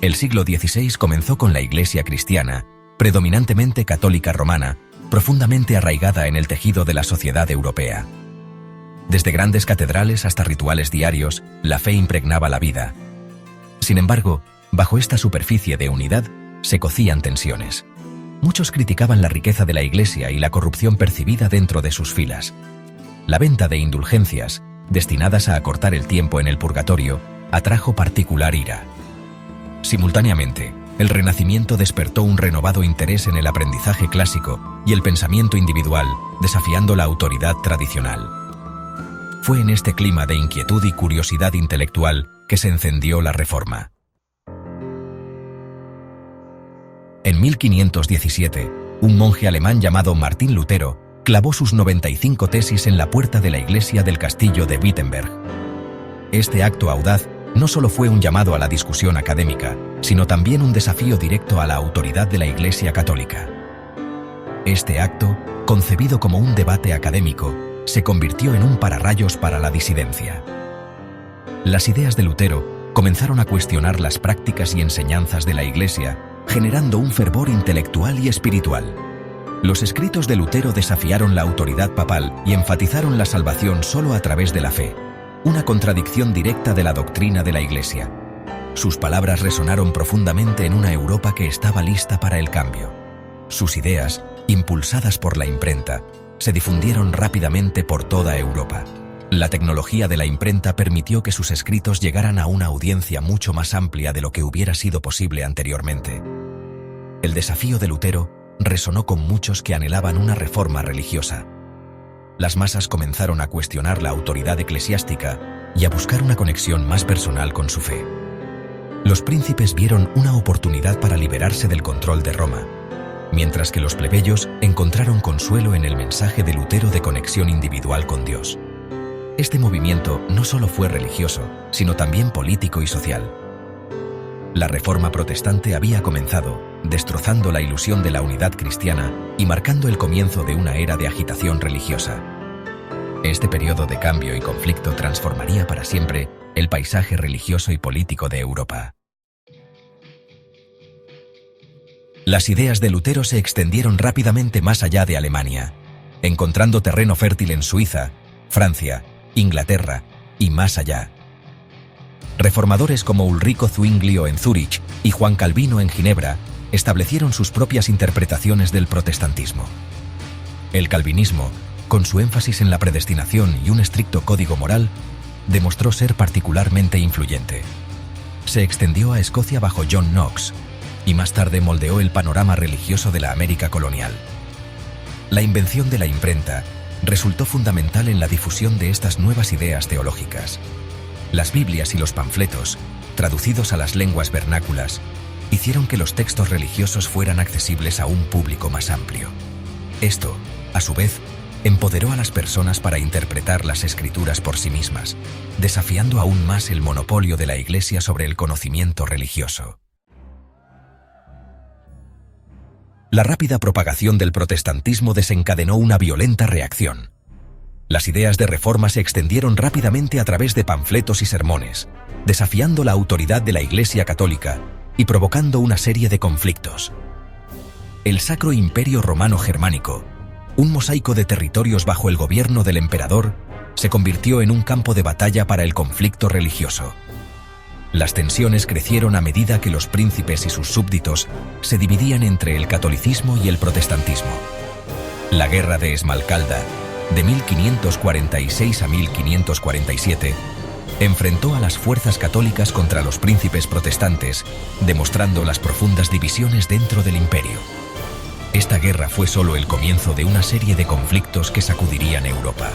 El siglo XVI comenzó con la Iglesia cristiana, predominantemente católica romana, profundamente arraigada en el tejido de la sociedad europea. Desde grandes catedrales hasta rituales diarios, la fe impregnaba la vida. Sin embargo, bajo esta superficie de unidad, se cocían tensiones. Muchos criticaban la riqueza de la Iglesia y la corrupción percibida dentro de sus filas. La venta de indulgencias, destinadas a acortar el tiempo en el purgatorio, atrajo particular ira. Simultáneamente, el Renacimiento despertó un renovado interés en el aprendizaje clásico y el pensamiento individual, desafiando la autoridad tradicional. Fue en este clima de inquietud y curiosidad intelectual que se encendió la Reforma. En 1517, un monje alemán llamado Martín Lutero clavó sus 95 tesis en la puerta de la iglesia del castillo de Wittenberg. Este acto audaz no solo fue un llamado a la discusión académica, sino también un desafío directo a la autoridad de la Iglesia católica. Este acto, concebido como un debate académico, se convirtió en un pararrayos para la disidencia. Las ideas de Lutero comenzaron a cuestionar las prácticas y enseñanzas de la Iglesia, generando un fervor intelectual y espiritual. Los escritos de Lutero desafiaron la autoridad papal y enfatizaron la salvación solo a través de la fe, una contradicción directa de la doctrina de la Iglesia. Sus palabras resonaron profundamente en una Europa que estaba lista para el cambio. Sus ideas, impulsadas por la imprenta, se difundieron rápidamente por toda Europa. La tecnología de la imprenta permitió que sus escritos llegaran a una audiencia mucho más amplia de lo que hubiera sido posible anteriormente. El desafío de Lutero resonó con muchos que anhelaban una reforma religiosa. Las masas comenzaron a cuestionar la autoridad eclesiástica y a buscar una conexión más personal con su fe. Los príncipes vieron una oportunidad para liberarse del control de Roma, mientras que los plebeyos encontraron consuelo en el mensaje de Lutero de conexión individual con Dios. Este movimiento no solo fue religioso, sino también político y social. La Reforma protestante había comenzado, destrozando la ilusión de la unidad cristiana y marcando el comienzo de una era de agitación religiosa. Este periodo de cambio y conflicto transformaría para siempre el paisaje religioso y político de Europa. Las ideas de Lutero se extendieron rápidamente más allá de Alemania, encontrando terreno fértil en Suiza, Francia, Inglaterra y más allá. Reformadores como Ulrico Zwinglio en Zúrich y Juan Calvino en Ginebra establecieron sus propias interpretaciones del protestantismo. El calvinismo, con su énfasis en la predestinación y un estricto código moral, demostró ser particularmente influyente. Se extendió a Escocia bajo John Knox y más tarde moldeó el panorama religioso de la América colonial. La invención de la imprenta resultó fundamental en la difusión de estas nuevas ideas teológicas. Las Biblias y los panfletos, traducidos a las lenguas vernáculas, hicieron que los textos religiosos fueran accesibles a un público más amplio. Esto, a su vez, empoderó a las personas para interpretar las Escrituras por sí mismas, desafiando aún más el monopolio de la Iglesia sobre el conocimiento religioso. La rápida propagación del protestantismo desencadenó una violenta reacción. Las ideas de reforma se extendieron rápidamente a través de panfletos y sermones, desafiando la autoridad de la Iglesia católica y provocando una serie de conflictos. El Sacro Imperio Romano Germánico, un mosaico de territorios bajo el gobierno del emperador, se convirtió en un campo de batalla para el conflicto religioso. Las tensiones crecieron a medida que los príncipes y sus súbditos se dividían entre el catolicismo y el protestantismo. La Guerra de Esmalcalda, de 1546 a 1547, enfrentó a las fuerzas católicas contra los príncipes protestantes, demostrando las profundas divisiones dentro del imperio. Esta guerra fue solo el comienzo de una serie de conflictos que sacudirían Europa.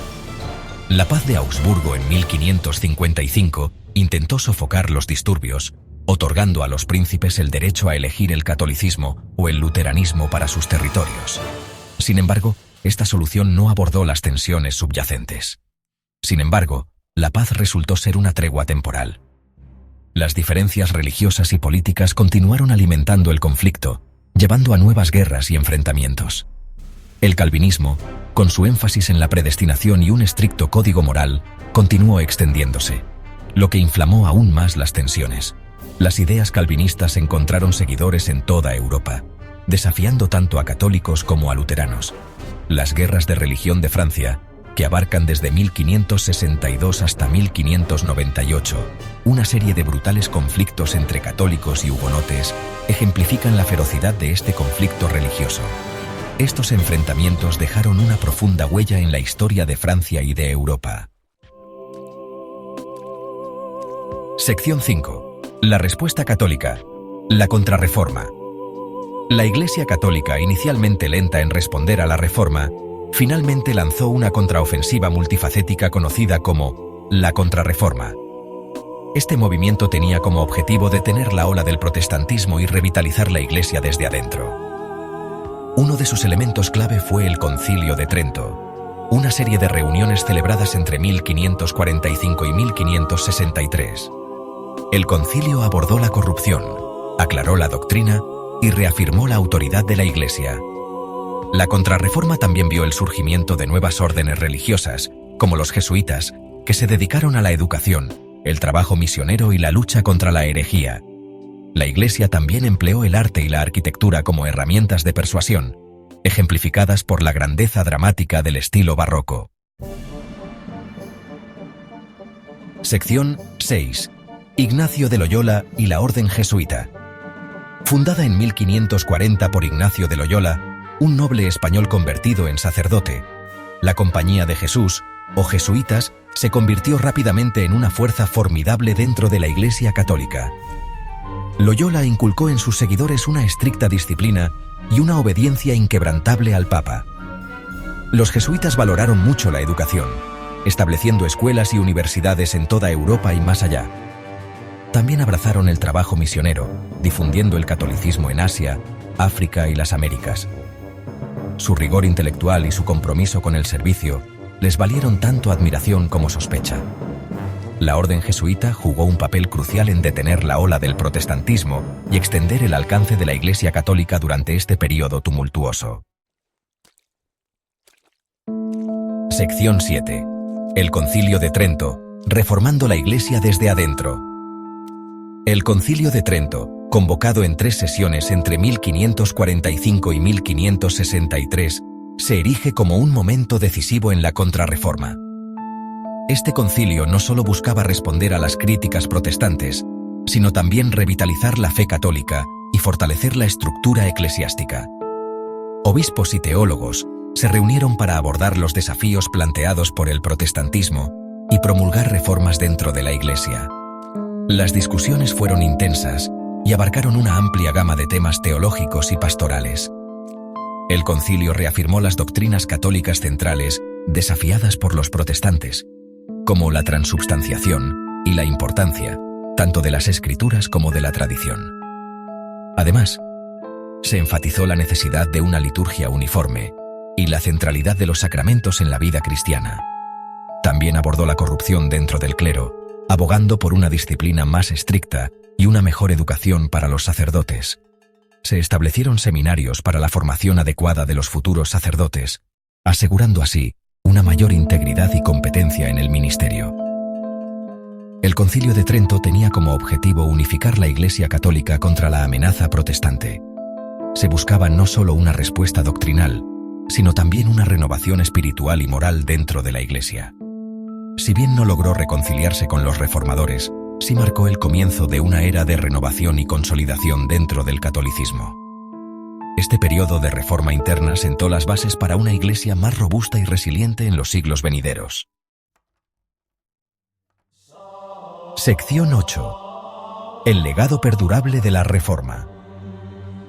La paz de Augsburgo en 1555 intentó sofocar los disturbios, otorgando a los príncipes el derecho a elegir el catolicismo o el luteranismo para sus territorios. Sin embargo, esta solución no abordó las tensiones subyacentes. Sin embargo, la paz resultó ser una tregua temporal. Las diferencias religiosas y políticas continuaron alimentando el conflicto, llevando a nuevas guerras y enfrentamientos. El calvinismo, con su énfasis en la predestinación y un estricto código moral, continuó extendiéndose, lo que inflamó aún más las tensiones. Las ideas calvinistas encontraron seguidores en toda Europa, desafiando tanto a católicos como a luteranos. Las guerras de religión de Francia, que abarcan desde 1562 hasta 1598, una serie de brutales conflictos entre católicos y hugonotes, ejemplifican la ferocidad de este conflicto religioso. Estos enfrentamientos dejaron una profunda huella en la historia de Francia y de Europa. Sección 5. La respuesta católica. La Contrarreforma. La Iglesia Católica, inicialmente lenta en responder a la Reforma, finalmente lanzó una contraofensiva multifacética conocida como la Contrarreforma. Este movimiento tenía como objetivo detener la ola del protestantismo y revitalizar la Iglesia desde adentro. Uno de sus elementos clave fue el Concilio de Trento, una serie de reuniones celebradas entre 1545 y 1563. El concilio abordó la corrupción, aclaró la doctrina y reafirmó la autoridad de la Iglesia. La Contrarreforma también vio el surgimiento de nuevas órdenes religiosas, como los jesuitas, que se dedicaron a la educación, el trabajo misionero y la lucha contra la herejía. La Iglesia también empleó el arte y la arquitectura como herramientas de persuasión, ejemplificadas por la grandeza dramática del estilo barroco. Sección 6. Ignacio de Loyola y la Orden Jesuita. Fundada en 1540 por Ignacio de Loyola, un noble español convertido en sacerdote, la Compañía de Jesús, o jesuitas, se convirtió rápidamente en una fuerza formidable dentro de la Iglesia Católica. Loyola inculcó en sus seguidores una estricta disciplina y una obediencia inquebrantable al Papa. Los jesuitas valoraron mucho la educación, estableciendo escuelas y universidades en toda Europa y más allá. También abrazaron el trabajo misionero, difundiendo el catolicismo en Asia, África y las Américas. Su rigor intelectual y su compromiso con el servicio les valieron tanto admiración como sospecha. La orden jesuita jugó un papel crucial en detener la ola del protestantismo y extender el alcance de la Iglesia Católica durante este período tumultuoso. Sección 7. El Concilio de Trento, reformando la Iglesia desde adentro. El Concilio de Trento, convocado en 3 sesiones entre 1545 y 1563, se erige como un momento decisivo en la Contrarreforma. Este concilio no solo buscaba responder a las críticas protestantes, sino también revitalizar la fe católica y fortalecer la estructura eclesiástica. Obispos y teólogos se reunieron para abordar los desafíos planteados por el protestantismo y promulgar reformas dentro de la Iglesia. Las discusiones fueron intensas y abarcaron una amplia gama de temas teológicos y pastorales. El concilio reafirmó las doctrinas católicas centrales desafiadas por los protestantes, como la transubstanciación y la importancia, tanto de las escrituras como de la tradición. Además, se enfatizó la necesidad de una liturgia uniforme y la centralidad de los sacramentos en la vida cristiana. También abordó la corrupción dentro del clero, abogando por una disciplina más estricta y una mejor educación para los sacerdotes. Se establecieron seminarios para la formación adecuada de los futuros sacerdotes, asegurando así una mayor integridad y competencia en el ministerio. El Concilio de Trento tenía como objetivo unificar la Iglesia Católica contra la amenaza protestante. Se buscaba no solo una respuesta doctrinal, sino también una renovación espiritual y moral dentro de la Iglesia. Si bien no logró reconciliarse con los reformadores, sí marcó el comienzo de una era de renovación y consolidación dentro del catolicismo. Este periodo de reforma interna sentó las bases para una Iglesia más robusta y resiliente en los siglos venideros. Sección 8. El legado perdurable de la Reforma.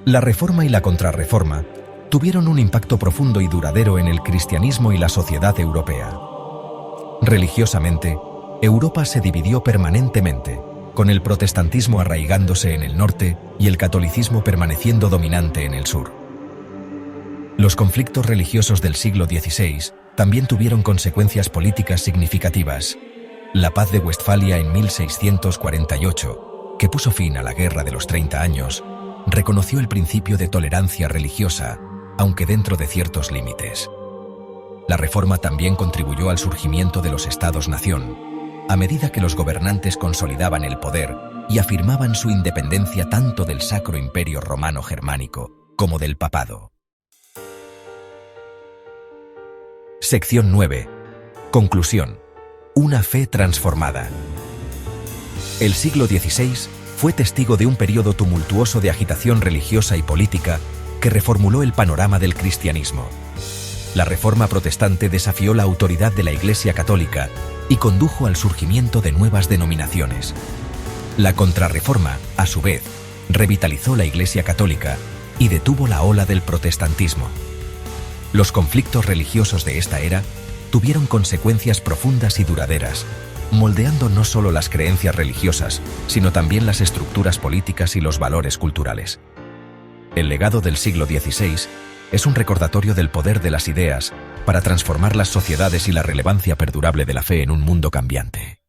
La Reforma y la Contrarreforma tuvieron un impacto profundo y duradero en el cristianismo y la sociedad europea. Religiosamente, Europa se dividió permanentemente, con el protestantismo arraigándose en el norte y el catolicismo permaneciendo dominante en el sur. Los conflictos religiosos del siglo XVI también tuvieron consecuencias políticas significativas. La Paz de Westfalia en 1648, que puso fin a la Guerra de los 30 años, reconoció el principio de tolerancia religiosa, aunque dentro de ciertos límites. La Reforma también contribuyó al surgimiento de los Estados-nación, a medida que los gobernantes consolidaban el poder y afirmaban su independencia tanto del Sacro Imperio Romano Germánico como del Papado. Sección 9. Conclusión. Una fe transformada. El siglo XVI fue testigo de un periodo tumultuoso de agitación religiosa y política que reformuló el panorama del cristianismo. La Reforma protestante desafió la autoridad de la Iglesia católica y condujo al surgimiento de nuevas denominaciones. La Contrarreforma, a su vez, revitalizó la Iglesia católica y detuvo la ola del protestantismo. Los conflictos religiosos de esta era tuvieron consecuencias profundas y duraderas, moldeando no solo las creencias religiosas, sino también las estructuras políticas y los valores culturales. El legado del siglo XVI es un recordatorio del poder de las ideas para transformar las sociedades y la relevancia perdurable de la fe en un mundo cambiante.